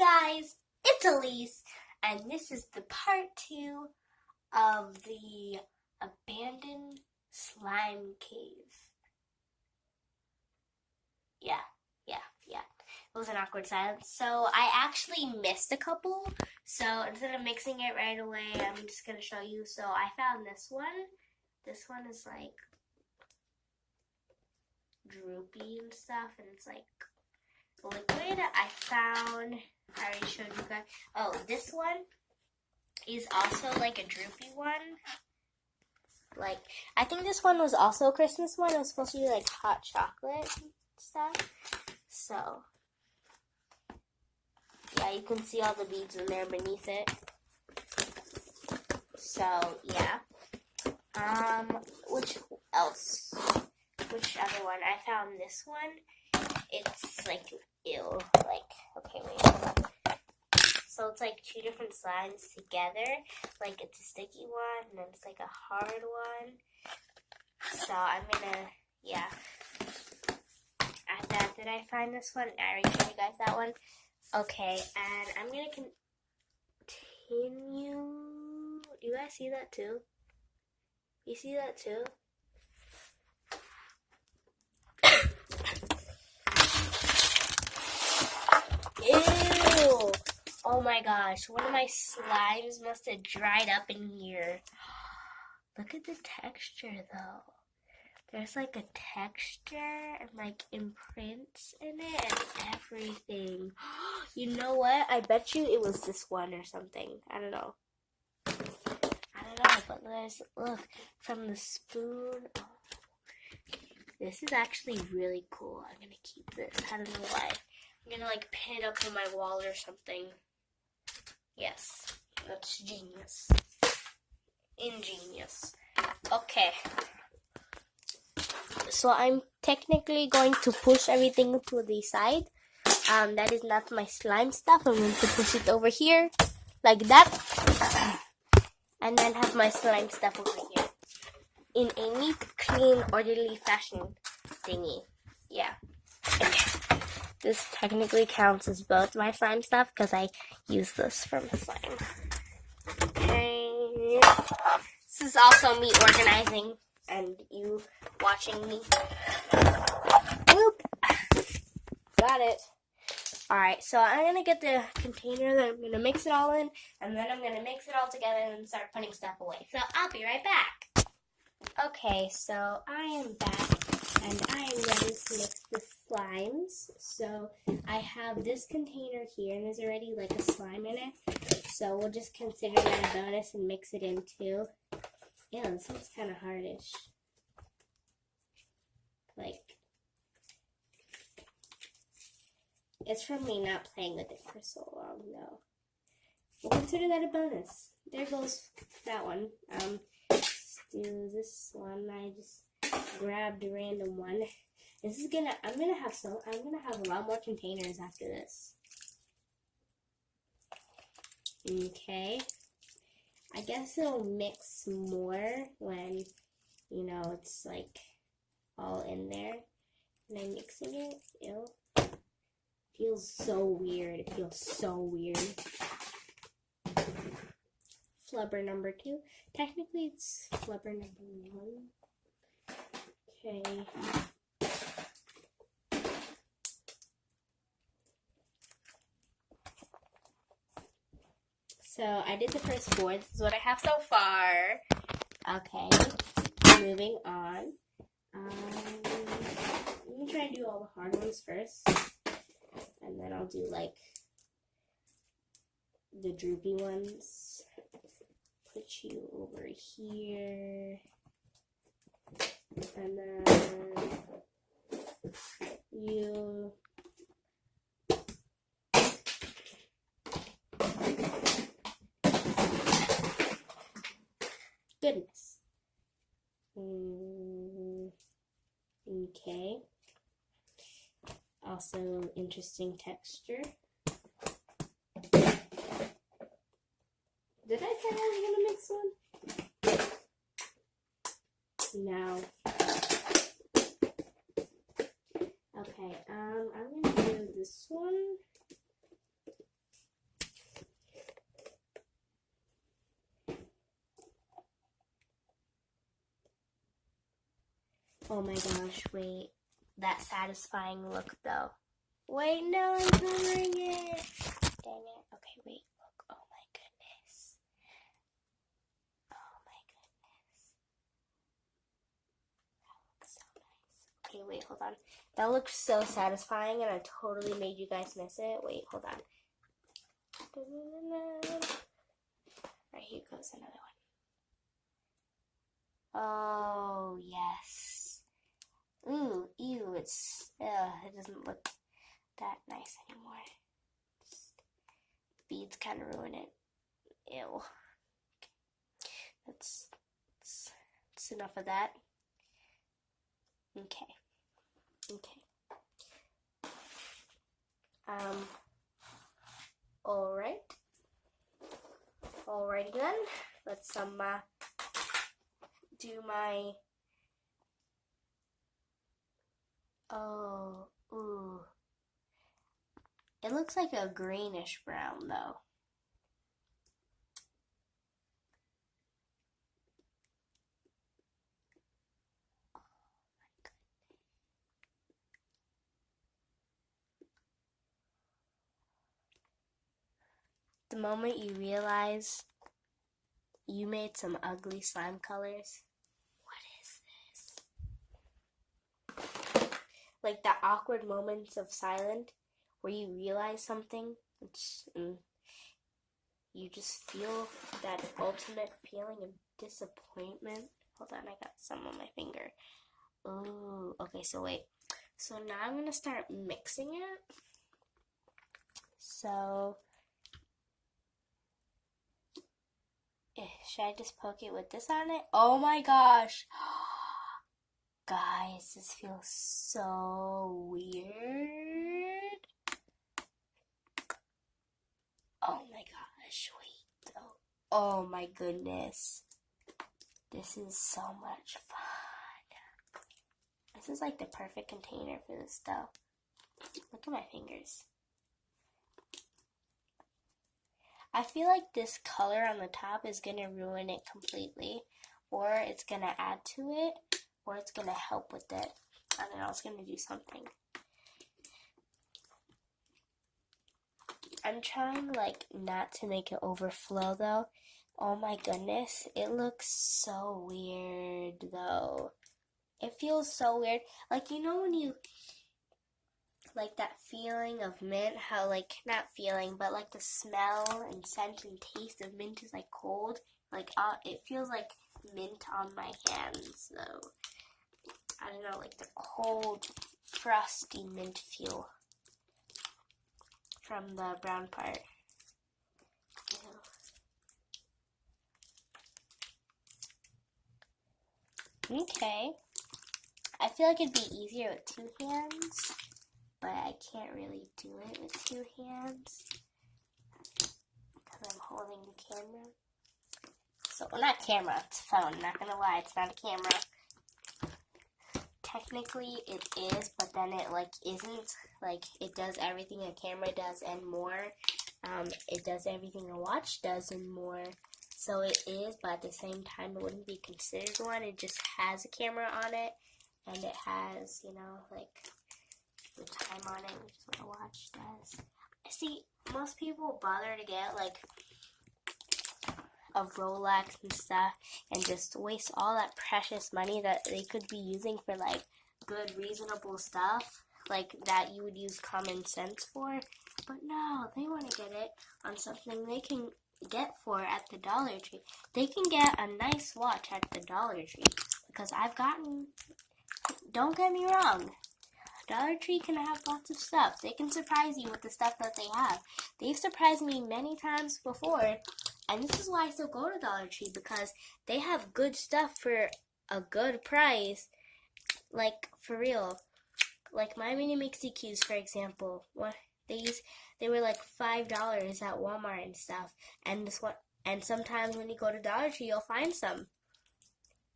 guys, it's Elise, and this is the part 2 of the abandoned slime cave. Yeah. It was an awkward silence. So I actually missed a couple. So instead of mixing it right away, I'm just going to show you. So I found this one. This one is like droopy and stuff, and it's like liquid. I already showed you guys. Oh, this one is also like a droopy one. Like, I think this one was also a Christmas one. It was supposed to be like hot chocolate and stuff. So, yeah, you can see all the beads in there beneath it. So, yeah. Which other one? I found this one. It's like, ew. Like, okay, wait, hold on. So it's like two different slimes together. Like, it's a sticky one, and then it's like a hard one. So I'm gonna, yeah. At that, did I find this one? I already showed you guys that one. Okay, and I'm gonna continue. Do you guys see that too? You see that too? Ew! Oh my gosh, one of my slimes must have dried up in here. Look at the texture though. There's like a texture and like imprints in it and everything. You know what? I bet you it was this one or something. I don't know. But look, from the spoon. Oh. This is actually really cool. I'm gonna keep this. I don't know why. I'm gonna like pin it up on my wall or something. Yes, that's genius. Ingenious. Okay. So I'm technically going to push everything to the side. That is not my slime stuff. I'm going to push it over here like that. And then have my slime stuff over here. In a neat, clean, orderly fashion thingy. Yeah. Okay. This technically counts as both my slime stuff because I use this for my slime. Okay. This is also me organizing and you watching me. Whoop. Got it. Alright, so I'm going to get the container that I'm going to mix it all in, and then I'm going to mix it all together and start putting stuff away. So I'll be right back. Okay, so I am back, and I am ready to mix the slimes. So I have this container here, and there's already like a slime in it. So we'll just consider that a bonus and mix it in too. Yeah, this one's kind of hardish. Like, it's from me not playing with it for so long, though. We'll consider that a bonus. There goes that one. Let's do this one. I just grabbed a random one. I'm gonna have a lot more containers after this. Okay. I guess it'll mix more when, you know, it's like all in there. And I'm mixing it. Ew. Feels so weird. It feels so weird. Flubber number 2. Technically, it's flubber number 1. Okay. So I did the first 4. This is what I have so far. Okay. Moving on. Let me try and do all the hard ones first. And then I'll do like the droopy ones. Put you over here. And then you. Goodness. Okay. Also, interesting texture. Did I say I was gonna mix one? No. Okay, I'm gonna do this one. Oh my gosh, wait. That satisfying look though. Wait, no, I'm covering it. Dang it. Okay, wait, look. Oh my goodness. Oh my goodness. That looks so nice. Okay, wait, hold on. That looks so satisfying and I totally made you guys miss it. Wait, hold on. Alright, here goes another one. Oh, yes. Ooh, ew, it doesn't look that nice anymore. Just, beads kind of ruin it. Ew. That's enough of that. Okay. Alrighty then. Let's do my. Oh, ooh. It looks like a greenish brown though. The moment you realize you made some ugly slime colors. What is this? Like the awkward moments of silence where you realize something and you just feel that ultimate feeling of disappointment. Hold on, I got some on my finger. Ooh, okay, so wait. So now I'm going to start mixing it. So, should I just poke it with this on it? Oh my gosh. Guys, this feels so weird. Oh my gosh, wait. Oh my goodness. This is so much fun. This is like the perfect container for this stuff. Look at my fingers. I feel like this color on the top is going to ruin it completely, or it's going to add to it, or it's going to help with it. I don't know, it's going to do something. I'm trying like not to make it overflow though. Oh my goodness, it looks so weird though. It feels so weird. Like, you know when you, like that feeling of mint, how like, not feeling, but like the smell and scent and taste of mint is like cold. Like, it feels like mint on my hands though. I don't know, like the cold, frosty mint feel from the brown part. Ew. Okay. I feel like it'd be easier with two hands, but I can't really do it with two hands because I'm holding the camera. So, well, not camera, it's phone. Not gonna lie, it's not a camera. Technically, it is, but then it like isn't. Like, it does everything a camera does and more. It does everything a watch does and more. So it is, but at the same time, it wouldn't be considered one. It just has a camera on it, and it has, you know, like the time on it, which is what a watch does. See, most people bother to get like a Rolex and stuff and just waste all that precious money that they could be using for like good, reasonable stuff, like that you would use common sense for. But no, they want to get it on something they can get for at the Dollar Tree. They can get a nice watch at the Dollar Tree because I've gotten, don't get me wrong, Dollar Tree can have lots of stuff. They can surprise you with the stuff that they have. They've surprised me many times before, and this is why I still go to Dollar Tree, because they have good stuff for a good price. Like, for real. Like, my mini Mixie Qs, for example. They were like $5 at Walmart and stuff. And this one, and sometimes when you go to Dollar Tree, you'll find some.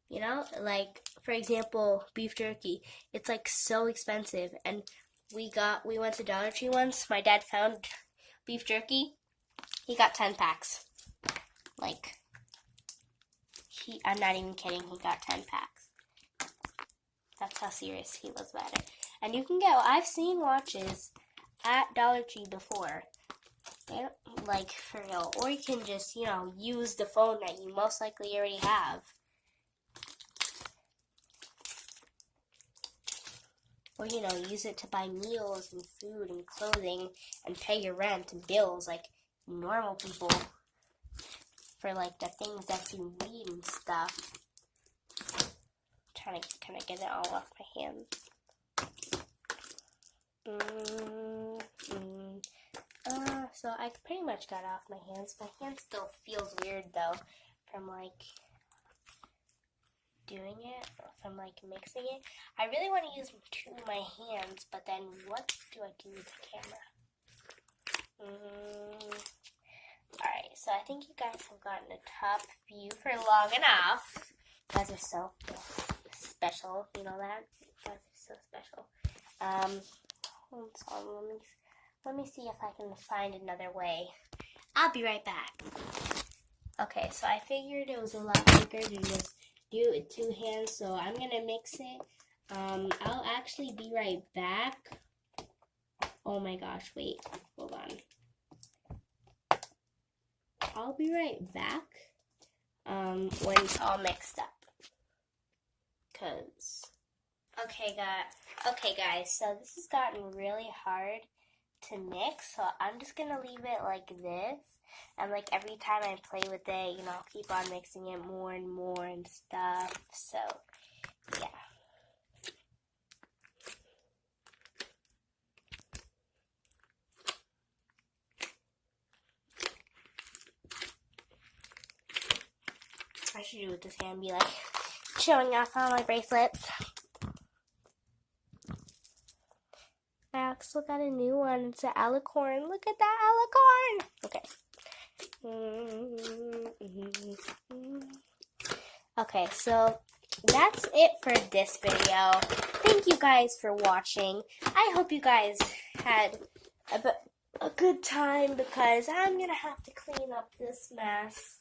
You know, like, for example, beef jerky. It's like so expensive. And we went to Dollar Tree once. My dad found beef jerky. He got 10 packs. Like, I'm not even kidding. He got 10 packs. That's how serious he was about it. And you can get, I've seen watches at Dollar Tree before. Like, for real. Or you can just, use the phone that you most likely already have. Or, use it to buy meals and food and clothing and pay your rent and bills like normal people. For, like, the things that you need and stuff. I'm trying to kind of get it all off my hands. So I pretty much got it off my hands. My hand still feels weird, though, from, like, doing it, from like mixing it. I really want to use two of my hands, but then what do I do with the camera? Alright, so I think you guys have gotten a top view for long enough. You guys are so special, you know that? You guys are so special. Hold on, let me see if I can find another way. I'll be right back. Okay, so I figured it was a lot quicker to just do it with two hands, so I'm gonna mix it. I'll actually be right back. Oh my gosh, wait, hold on. I'll be right back when it's all mixed up. Okay guys, so this has gotten really hard to mix, so I'm just gonna leave it like this. And like every time I play with it, I'll keep on mixing it more and more and stuff. So, yeah. I should do it with this hand, be like showing off all my bracelets. I also got a new one. It's an alicorn. Look at that alicorn. Okay. Okay, so that's it for this video. Thank you guys for watching. I hope you guys had a good time because I'm going to have to clean up this mess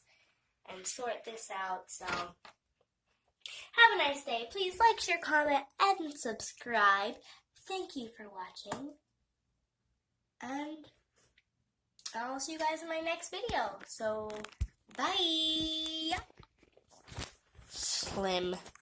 and sort this out. So have a nice day. Please like, share, comment, and subscribe. Thank you for watching. And I'll see you guys in my next video. So, bye! Slim.